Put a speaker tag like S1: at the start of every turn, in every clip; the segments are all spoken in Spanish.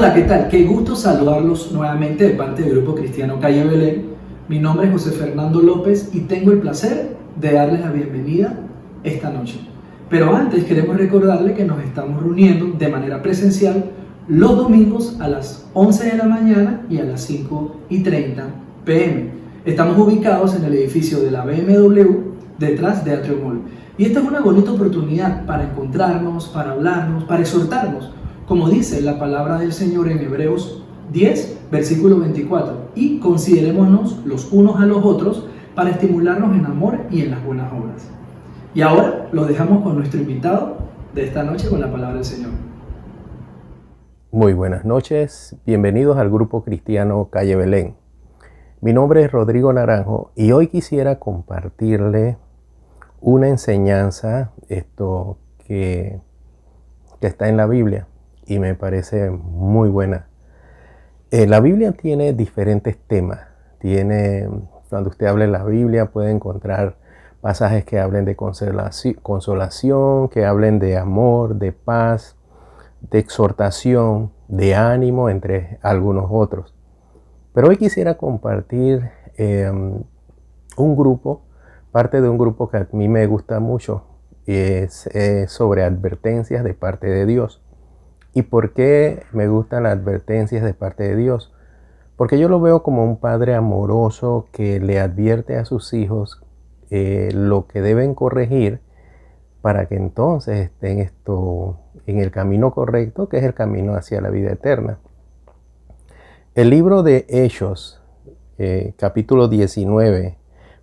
S1: Hola, ¿qué tal? Qué gusto saludarlos nuevamente de parte del Grupo Cristiano Calle Belén. Mi nombre es José Fernando López y tengo el placer de darles la bienvenida esta noche. Pero antes queremos recordarle que nos estamos reuniendo de manera presencial los domingos a las 11 de la mañana y a las 5:30 p.m. Estamos ubicados en el edificio de la BMW detrás de Atrio Mall. Y esta es una bonita oportunidad para encontrarnos, para hablarnos, para exhortarnos, como dice la palabra del Señor en Hebreos 10, versículo 24, y considerémonos los unos a los otros para estimularnos en amor y en las buenas obras. Y ahora lo dejamos con nuestro invitado de esta noche con la palabra del Señor.
S2: Muy buenas noches, bienvenidos al Grupo Cristiano Calle Belén. Mi nombre es Rodrigo Naranjo y hoy quisiera compartirle una enseñanza que está en la Biblia y me parece muy buena. La Biblia tiene diferentes temas. Cuando usted habla en la Biblia puede encontrar pasajes que hablen de consolación, que hablen de amor, de paz, de exhortación, de ánimo, entre algunos otros. Pero hoy quisiera compartir parte de un grupo que a mí me gusta mucho, y es sobre advertencias de parte de Dios. ¿Y por qué me gustan las advertencias de parte de Dios? Porque yo lo veo como un padre amoroso que le advierte a sus hijos lo que deben corregir para que entonces estén en el camino correcto, que es el camino hacia la vida eterna. El libro de Hechos, capítulo 19,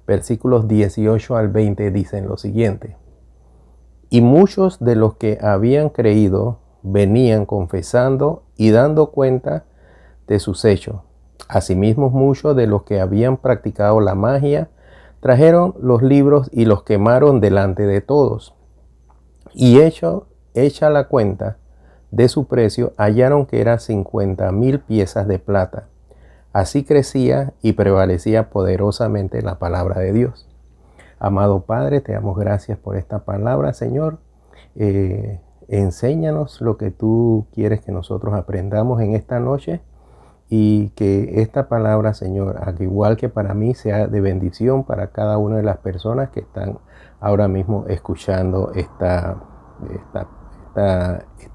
S2: versículos 18 al 20, dicen lo siguiente: y muchos de los que habían creído venían confesando y dando cuenta de sus hechos. Asimismo, muchos de los que habían practicado la magia trajeron los libros y los quemaron delante de todos. Y hecha la cuenta de su precio, hallaron que era 50,000 piezas de plata. Así crecía y prevalecía poderosamente la palabra de Dios. Amado Padre, te damos gracias por esta palabra, Señor. Enséñanos lo que tú quieres que nosotros aprendamos en esta noche y que esta palabra, Señor, al igual que para mí, sea de bendición para cada una de las personas que están ahora mismo escuchando esta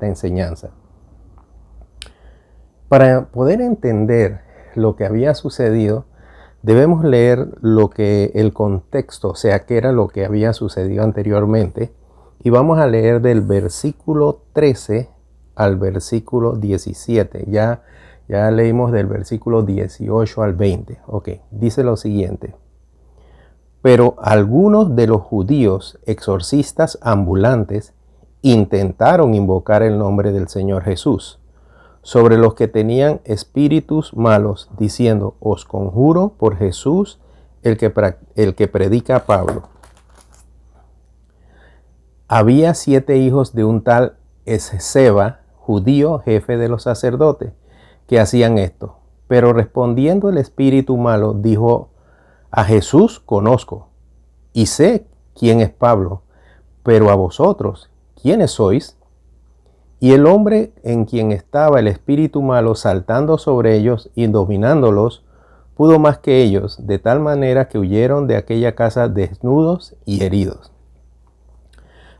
S2: enseñanza. Para poder entender lo que había sucedido, debemos leer el contexto, o sea, qué era lo que había sucedido anteriormente. Y vamos a leer del versículo 13 al versículo 17. Ya leímos del versículo 18 al 20. Ok, dice lo siguiente: pero algunos de los judíos exorcistas ambulantes intentaron invocar el nombre del Señor Jesús sobre los que tenían espíritus malos, diciendo: os conjuro por Jesús, el que predica a Pablo. Había 7 hijos de un tal Esceva, judío, jefe de los sacerdotes, que hacían esto. Pero respondiendo el espíritu malo, dijo: a Jesús conozco, y sé quién es Pablo, pero a vosotros, ¿quiénes sois? Y el hombre en quien estaba el espíritu malo saltando sobre ellos y dominándolos, pudo más que ellos, de tal manera que huyeron de aquella casa desnudos y heridos.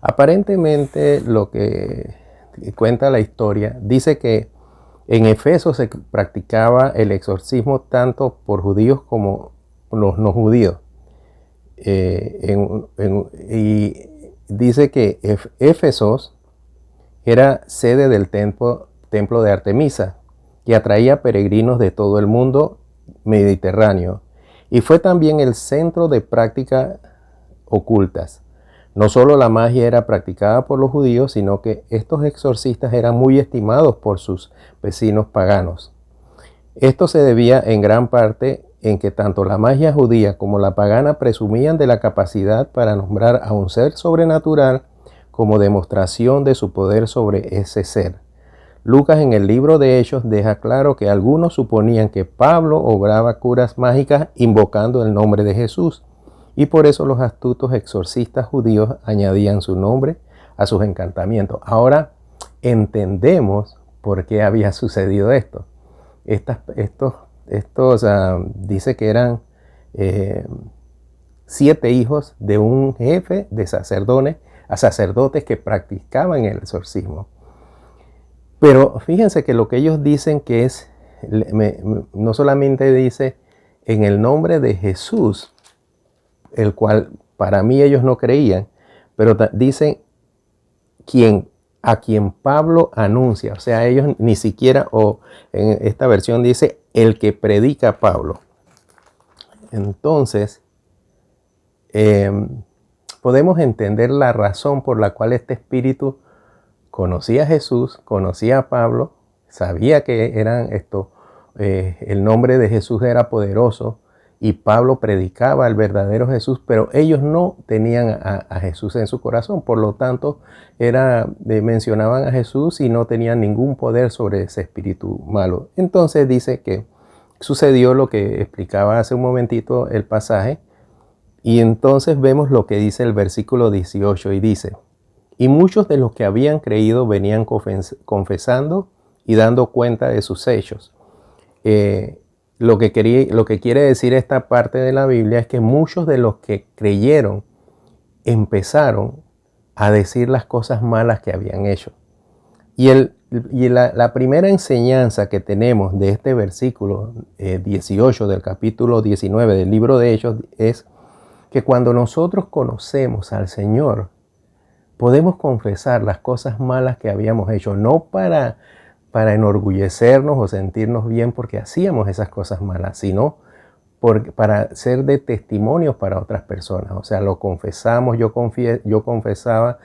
S2: Aparentemente, lo que cuenta la historia dice que en Efeso se practicaba el exorcismo tanto por judíos como por los no judíos. Y dice que Éfeso era sede del templo de Artemisa, que atraía peregrinos de todo el mundo mediterráneo, y fue también el centro de prácticas ocultas. No solo la magia era practicada por los judíos, sino que estos exorcistas eran muy estimados por sus vecinos paganos. Esto se debía en gran parte en que tanto la magia judía como la pagana presumían de la capacidad para nombrar a un ser sobrenatural como demostración de su poder sobre ese ser. Lucas en el libro de Hechos deja claro que algunos suponían que Pablo obraba curas mágicas invocando el nombre de Jesús, y por eso los astutos exorcistas judíos añadían su nombre a sus encantamientos. Ahora entendemos por qué había sucedido esto. Dice que eran 7 hijos de un jefe de sacerdotes que practicaban el exorcismo. Pero fíjense que lo que ellos dicen que es, no solamente dice en el nombre de Jesús, el cual para mí ellos no creían, pero dicen a quien Pablo anuncia. O sea, ellos ni siquiera, o en esta versión dice, el que predica Pablo. Entonces, podemos entender la razón por la cual este espíritu conocía a Jesús, conocía a Pablo, sabía que el nombre de Jesús era poderoso y Pablo predicaba al verdadero Jesús, pero ellos no tenían a Jesús en su corazón. Por lo tanto, mencionaban a Jesús y no tenían ningún poder sobre ese espíritu malo. Entonces dice que sucedió lo que explicaba hace un momentito el pasaje, y entonces vemos lo que dice el versículo 18 y dice: y muchos de los que habían creído venían confesando y dando cuenta de sus hechos. Lo que quiere decir esta parte de la Biblia es que muchos de los que creyeron empezaron a decir las cosas malas que habían hecho. Y la primera enseñanza que tenemos de este versículo 18 del capítulo 19 del libro de Hechos es que cuando nosotros conocemos al Señor, podemos confesar las cosas malas que habíamos hecho, no para enorgullecernos o sentirnos bien porque hacíamos esas cosas malas, sino para ser de testimonio para otras personas. O sea, lo confesamos, yo confesaba,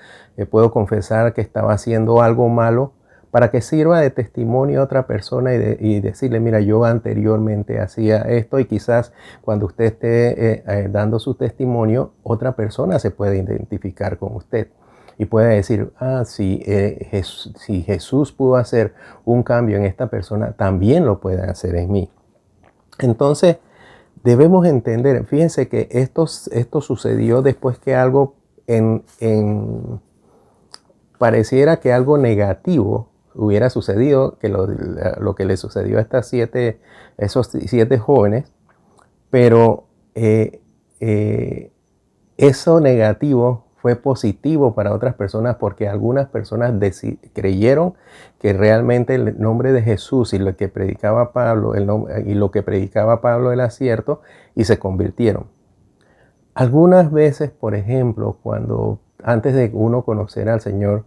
S2: puedo confesar que estaba haciendo algo malo para que sirva de testimonio a otra persona y decirle, mira, yo anteriormente hacía esto, y quizás cuando usted esté dando su testimonio, otra persona se puede identificar con usted y puede decir, si Jesús pudo hacer un cambio en esta persona, también lo puede hacer en mí. Entonces, debemos entender, fíjense que esto sucedió después que algo pareciera que algo negativo hubiera sucedido, que lo que le sucedió a esos siete jóvenes, pero eso negativo fue positivo para otras personas, porque algunas personas creyeron que realmente el nombre de Jesús y lo que predicaba Pablo, era cierto, y se convirtieron. Algunas veces, por ejemplo, antes de uno conocer al Señor,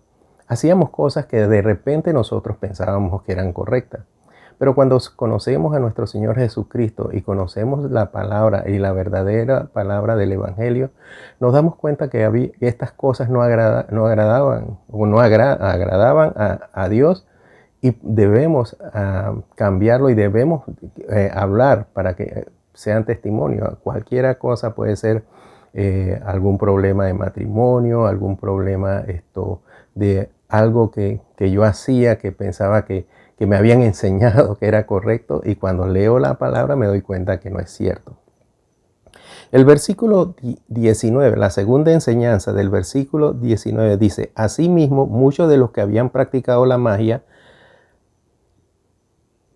S2: hacíamos cosas que de repente nosotros pensábamos que eran correctas. Pero cuando conocemos a nuestro Señor Jesucristo y conocemos la palabra y la verdadera palabra del Evangelio, nos damos cuenta que estas cosas no agradaban a Dios, y debemos cambiarlo y debemos hablar para que sean testimonio. Cualquier cosa puede ser algún problema de matrimonio, algún problema de algo que yo hacía, que pensaba que me habían enseñado que era correcto, y cuando leo la palabra me doy cuenta que no es cierto. El versículo 19, la segunda enseñanza del versículo 19 dice: asimismo, muchos de los que habían practicado la magia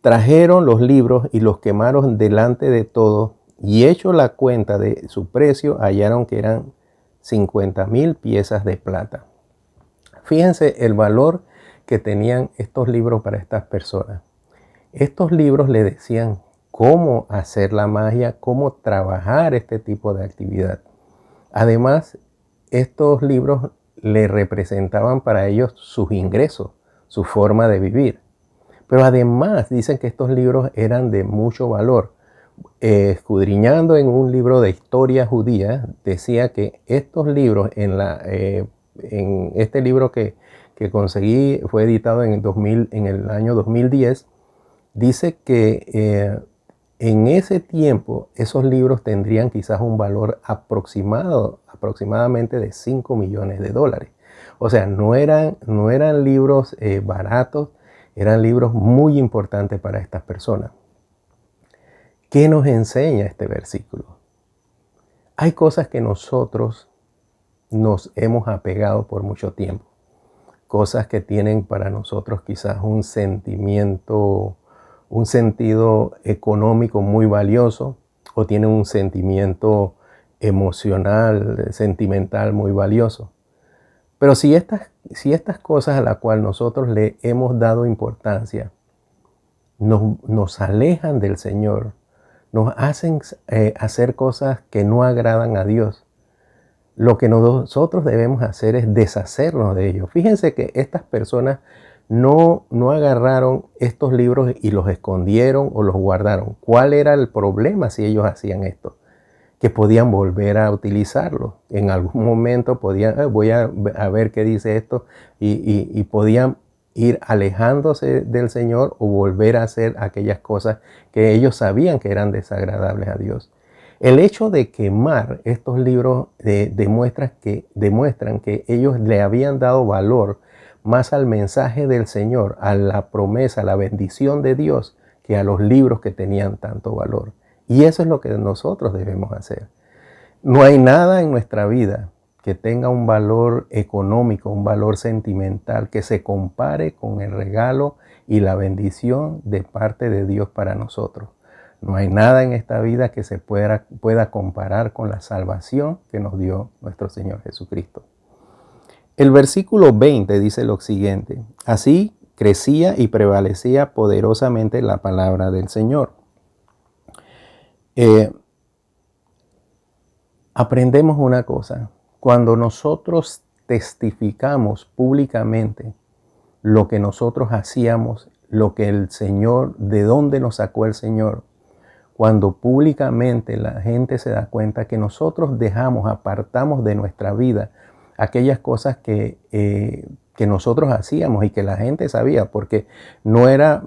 S2: trajeron los libros y los quemaron delante de todos, y hecho la cuenta de su precio, hallaron que eran 50,000 piezas de plata. Fíjense el valor que tenían estos libros para estas personas. Estos libros le decían cómo hacer la magia, cómo trabajar este tipo de actividad. Además, estos libros le representaban para ellos sus ingresos, su forma de vivir. Pero además dicen que estos libros eran de mucho valor. Escudriñando en un libro de historia judía, decía que estos libros, en este libro que conseguí, fue editado en el año 2010, dice que en ese tiempo esos libros tendrían quizás un valor aproximadamente de $5 millones. O sea, no eran libros baratos, eran libros muy importantes para estas personas. ¿Qué nos enseña este versículo? Hay cosas que nosotros nos hemos apegado por mucho tiempo. cosas que tienen para nosotros quizás un sentido económico muy valioso, o tienen un sentimiento emocional, sentimental muy valioso. Pero si estas cosas a las cuales nosotros le hemos dado importancia nos alejan del Señor, nos hacen hacer cosas que no agradan a Dios, lo que nosotros debemos hacer es deshacernos de ellos. Fíjense que estas personas no agarraron estos libros y los escondieron o los guardaron. ¿Cuál era el problema si ellos hacían esto? Que podían volver a utilizarlo. En algún momento podían, voy a ver qué dice esto, y podían ir alejándose del Señor o volver a hacer aquellas cosas que ellos sabían que eran desagradables a Dios. El hecho de quemar estos libros demuestran que ellos le habían dado valor más al mensaje del Señor, a la promesa, a la bendición de Dios, que a los libros que tenían tanto valor. Y eso es lo que nosotros debemos hacer. No hay nada en nuestra vida que tenga un valor económico, un valor sentimental, que se compare con el regalo y la bendición de parte de Dios para nosotros. No hay nada en esta vida que se pueda comparar con la salvación que nos dio nuestro Señor Jesucristo. El versículo 20 dice lo siguiente: así crecía y prevalecía poderosamente la palabra del Señor. Aprendemos una cosa: cuando nosotros testificamos públicamente lo que nosotros hacíamos, lo que el Señor, de dónde nos sacó el Señor, cuando públicamente la gente se da cuenta que nosotros apartamos de nuestra vida aquellas cosas que nosotros hacíamos y que la gente sabía, porque no era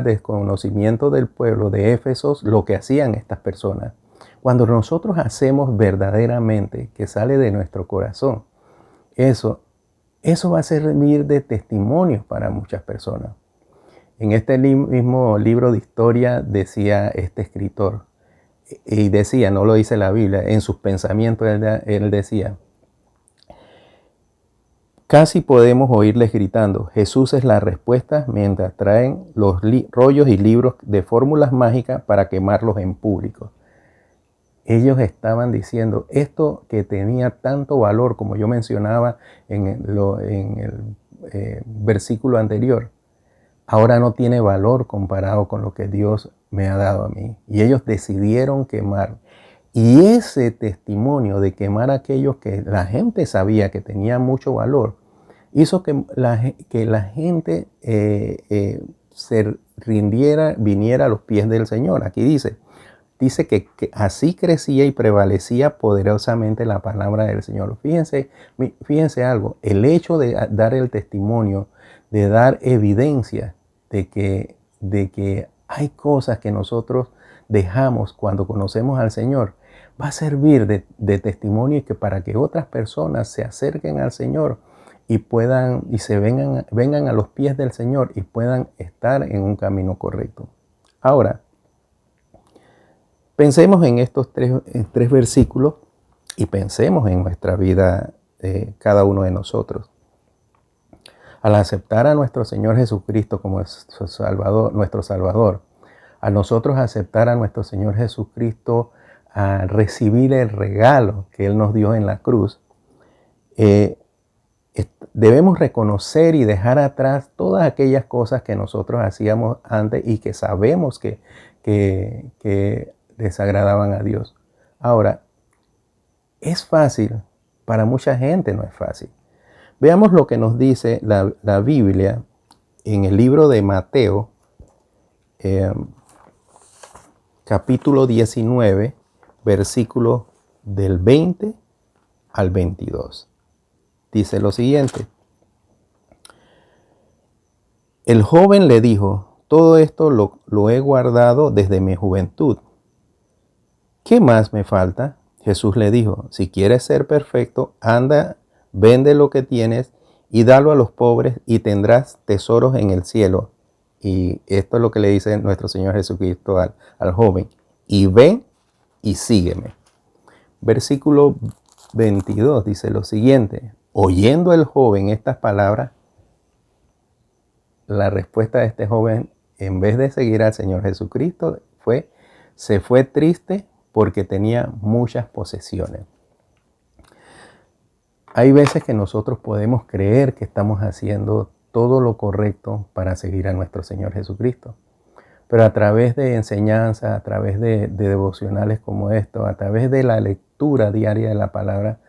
S2: desconocimiento del pueblo de Éfeso lo que hacían estas personas. Cuando nosotros hacemos verdaderamente, que sale de nuestro corazón, eso va a servir de testimonio para muchas personas. En este mismo libro de historia decía este escritor, y decía, no lo dice la Biblia, en sus pensamientos él decía: casi podemos oírles gritando, Jesús es la respuesta, mientras traen los rollos y libros de fórmulas mágicas para quemarlos en público. Ellos estaban diciendo esto que tenía tanto valor, como yo mencionaba en el versículo anterior. Ahora no tiene valor comparado con lo que Dios me ha dado a mí. Y ellos decidieron quemar. Y ese testimonio de quemar aquellos que la gente sabía que tenían mucho valor, hizo que la gente se rindiera, viniera a los pies del Señor. Aquí dice que así crecía y prevalecía poderosamente la palabra del Señor. Fíjense algo: el hecho de dar el testimonio, de dar evidencia de que hay cosas que nosotros dejamos cuando conocemos al Señor, va a servir de testimonio, y que para que otras personas se acerquen al Señor y vengan a los pies del Señor y puedan estar en un camino correcto. Ahora, pensemos en estos tres versículos y pensemos en nuestra vida, cada uno de nosotros. Al aceptar a nuestro Señor Jesucristo como nuestro Salvador, a nosotros aceptar a nuestro Señor Jesucristo, a recibir el regalo que Él nos dio en la cruz, debemos reconocer y dejar atrás todas aquellas cosas que nosotros hacíamos antes y que sabemos que desagradaban a Dios. Ahora, ¿es fácil? Para mucha gente no es fácil. Veamos lo que nos dice la Biblia en el libro de Mateo, capítulo 19, versículos del 20 al 22. Dice lo siguiente: el joven le dijo, todo esto lo he guardado desde mi juventud. ¿Qué más me falta? Jesús le dijo, si quieres ser perfecto, anda, vende lo que tienes y dalo a los pobres y tendrás tesoros en el cielo. Y esto es lo que le dice nuestro Señor Jesucristo al joven. Y ven y sígueme. Versículo 22 dice lo siguiente: oyendo el joven estas palabras, la respuesta de este joven, en vez de seguir al Señor Jesucristo, se fue triste porque tenía muchas posesiones. Hay veces que nosotros podemos creer que estamos haciendo todo lo correcto para seguir a nuestro Señor Jesucristo. Pero a través de enseñanzas, a través de devocionales como esto, a través de la lectura diaria de la palabra,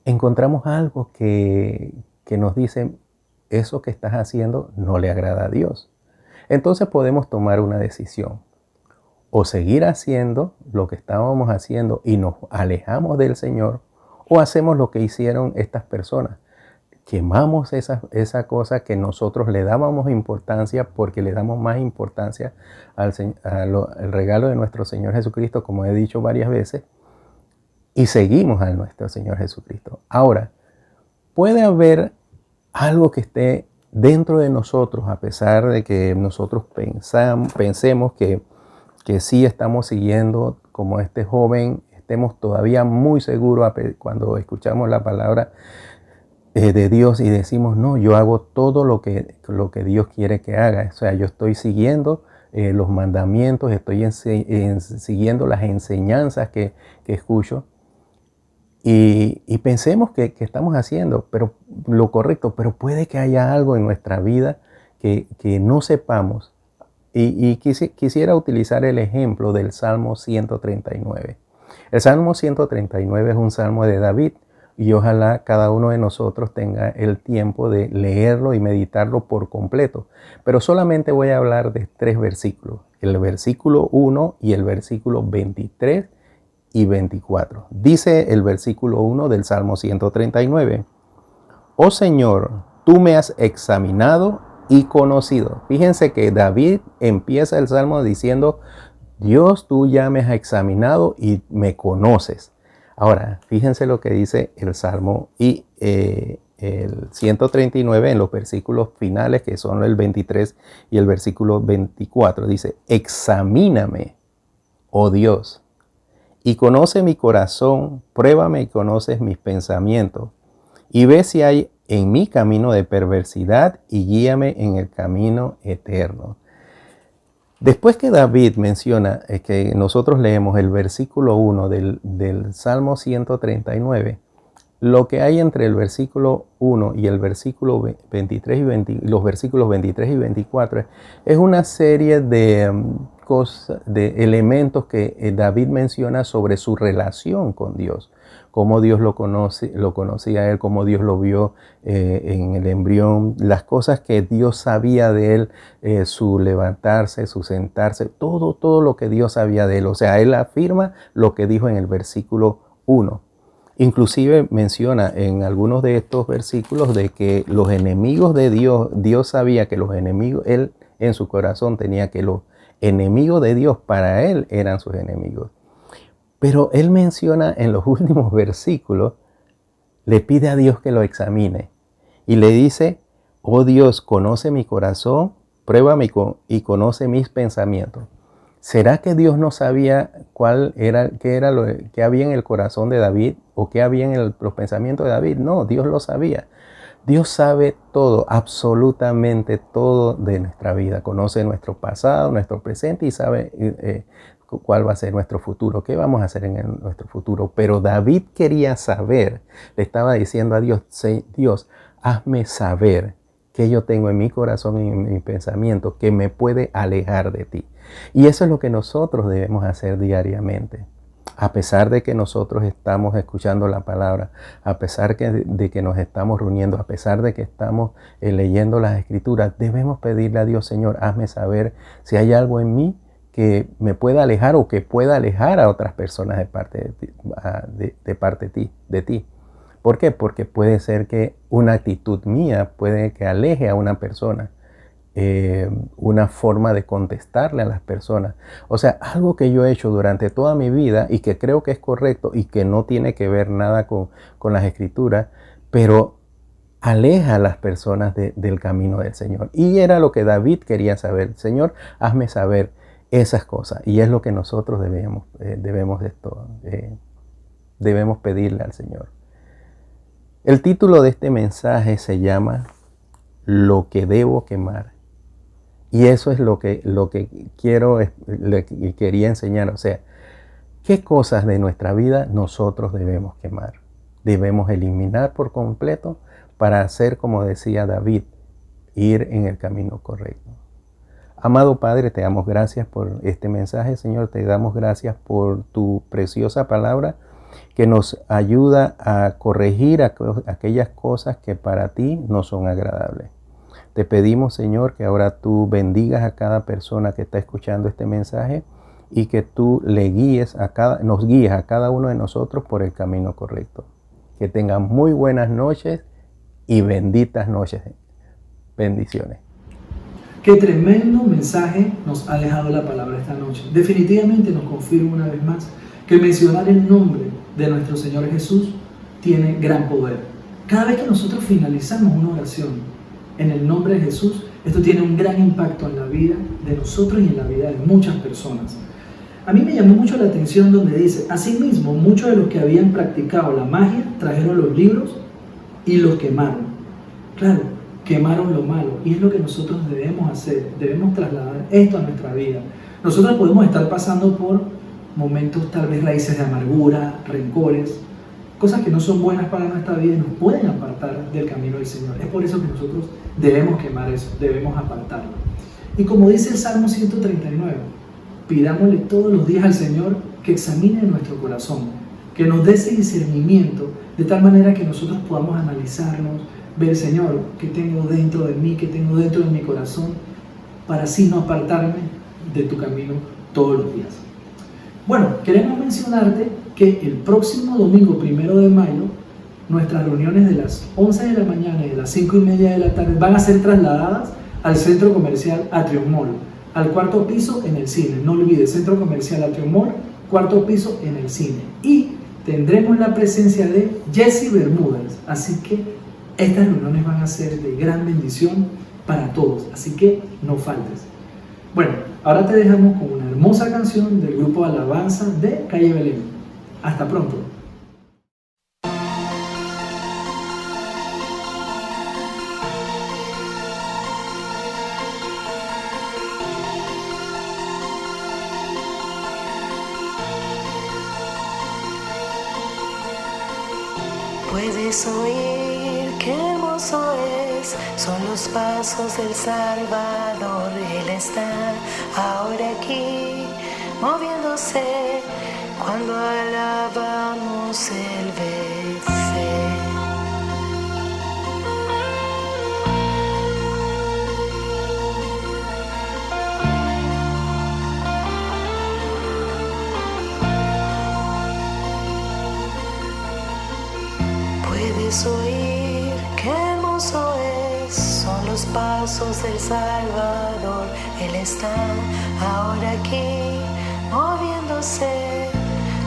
S2: encontramos algo que nos dice, eso que estás haciendo no le agrada a Dios. Entonces podemos tomar una decisión. O seguir haciendo lo que estábamos haciendo y nos alejamos del Señor, o hacemos lo que hicieron estas personas. Quemamos esa cosa que nosotros le dábamos importancia porque le damos más importancia al regalo de nuestro Señor Jesucristo, como he dicho varias veces, y seguimos a nuestro Señor Jesucristo. Ahora, puede haber algo que esté dentro de nosotros, a pesar de que nosotros pensemos que sí estamos siguiendo, como este joven, estemos todavía muy seguros cuando escuchamos la palabra de Dios y decimos, no, yo hago todo lo que Dios quiere que haga. O sea, yo estoy siguiendo los mandamientos, estoy siguiendo las enseñanzas que escucho. Y pensemos que estamos haciendo lo correcto, pero puede que haya algo en nuestra vida que no sepamos. Y quisiera utilizar el ejemplo del Salmo 139. El Salmo 139 es un salmo de David y ojalá cada uno de nosotros tenga el tiempo de leerlo y meditarlo por completo. Pero solamente voy a hablar de 3 versículos, el versículo 1 y el versículo 23 y 24. Dice el versículo 1 del Salmo 139. Oh Señor, tú me has examinado y conocido. Fíjense que David empieza el Salmo diciendo, Dios, tú ya me has examinado y me conoces. Ahora, fíjense lo que dice el Salmo y el 139 en los versículos finales, que son el 23 y el versículo 24. Dice, examíname, oh Dios, y conoce mi corazón, pruébame y conoces mis pensamientos, y ve si hay en mi camino de perversidad y guíame en el camino eterno. Después que David menciona que nosotros leemos el versículo 1 del Salmo 139, lo que hay entre el versículo 1 y el versículo 23 y los versículos 23 y 24 es una serie de cosas, de elementos que David menciona sobre su relación con Dios, cómo Dios lo conocía a él, cómo Dios lo vio en el embrión, las cosas que Dios sabía de él, su levantarse, su sentarse, todo lo que Dios sabía de él. O sea, él afirma lo que dijo en el versículo 1. Inclusive menciona en algunos de estos versículos de que los enemigos de Dios, Dios sabía que los enemigos, él en su corazón tenía que los enemigos de Dios para él eran sus enemigos. Pero él menciona en los últimos versículos, le pide a Dios que lo examine y le dice, oh Dios, conoce mi corazón, pruébame y conoce mis pensamientos. ¿Será que Dios no sabía qué había en el corazón de David o qué había en los pensamientos de David? No, Dios lo sabía. Dios sabe todo, absolutamente todo de nuestra vida. Conoce nuestro pasado, nuestro presente y sabe cuál va a ser nuestro futuro, qué vamos a hacer en nuestro futuro. Pero David quería saber, le estaba diciendo a Dios, Dios, hazme saber qué yo tengo en mi corazón y en mi pensamiento que me puede alejar de ti. Y eso es lo que nosotros debemos hacer diariamente. A pesar de que nosotros estamos escuchando la palabra, a pesar de que nos estamos reuniendo, a pesar de que estamos leyendo las escrituras, debemos pedirle a Dios, Señor, hazme saber si hay algo en mí que me pueda alejar o que pueda alejar a otras personas de parte de ti. ¿Por qué? Porque puede ser que una actitud mía puede que aleje a una persona. Una forma de contestarle a las personas. O sea, algo que yo he hecho durante toda mi vida y que creo que es correcto y que no tiene que ver nada con las escrituras, pero aleja a las personas del camino del Señor. Y era lo que David quería saber. Señor, hazme saber esas cosas. Y es lo que nosotros debemos pedirle al Señor. El título de este mensaje se llama Lo que debo quemar Y eso es lo que quería enseñar. O sea, ¿qué cosas de nuestra vida nosotros debemos quemar? Debemos eliminar por completo para hacer, como decía David, ir en el camino correcto. Amado Padre, te damos gracias por este mensaje, Señor. Te damos gracias por tu preciosa palabra que nos ayuda a corregir aquellas cosas que para ti no son agradables. Te pedimos, Señor, que ahora tú bendigas a cada persona que está escuchando este mensaje y que tú nos guíes a cada uno de nosotros por el camino correcto. Que tengan muy buenas noches y benditas noches. Bendiciones.
S1: Qué tremendo mensaje nos ha dejado la palabra esta noche. Definitivamente nos confirma una vez más que mencionar el nombre de nuestro Señor Jesús tiene gran poder. Cada vez que nosotros finalizamos una oración en el nombre de Jesús, esto tiene un gran impacto en la vida de nosotros y en la vida de muchas personas. A mí me llamó mucho la atención donde dice: asimismo, muchos de los que habían practicado la magia trajeron los libros y los quemaron. Claro, quemaron lo malo, y es lo que nosotros debemos hacer. Debemos trasladar esto a nuestra vida. Nosotros podemos estar pasando por momentos, tal vez raíces de amargura, rencores, cosas que no son buenas para nuestra vida y nos pueden apartar del camino del Señor. Es por eso que nosotros debemos quemar eso, debemos apartarlo. Y como dice el Salmo 139, pidámosle todos los días al Señor que examine nuestro corazón, que nos dé ese discernimiento, de tal manera que nosotros podamos analizarnos, ver, Señor, qué tengo dentro de mí, qué tengo dentro de mi corazón, para así no apartarme de tu camino todos los días. Bueno, queremos mencionarte que el próximo domingo 1 de mayo, nuestras reuniones de las 11 de la mañana y de las 5:30 de la tarde van a ser trasladadas al Centro Comercial Atrium Mall, al 4º piso en el cine. No olvides, Centro Comercial Atrium Mall, 4º piso en el cine. Y tendremos la presencia de Jesse Bermúdez, así que estas reuniones van a ser de gran bendición para todos, así que no faltes. Bueno, ahora te dejamos con una hermosa canción del grupo Alabanza de Calle Belén. Hasta pronto.
S3: Puedes oír qué hermoso es, son los pasos del Salvador. Él está ahora aquí, moviéndose, cuando alabamos Él vence. Puedes oír qué hermoso es, son los pasos del Salvador. Él está ahora aquí, moviéndose,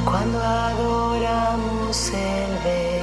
S3: cuando adoramos Él ve.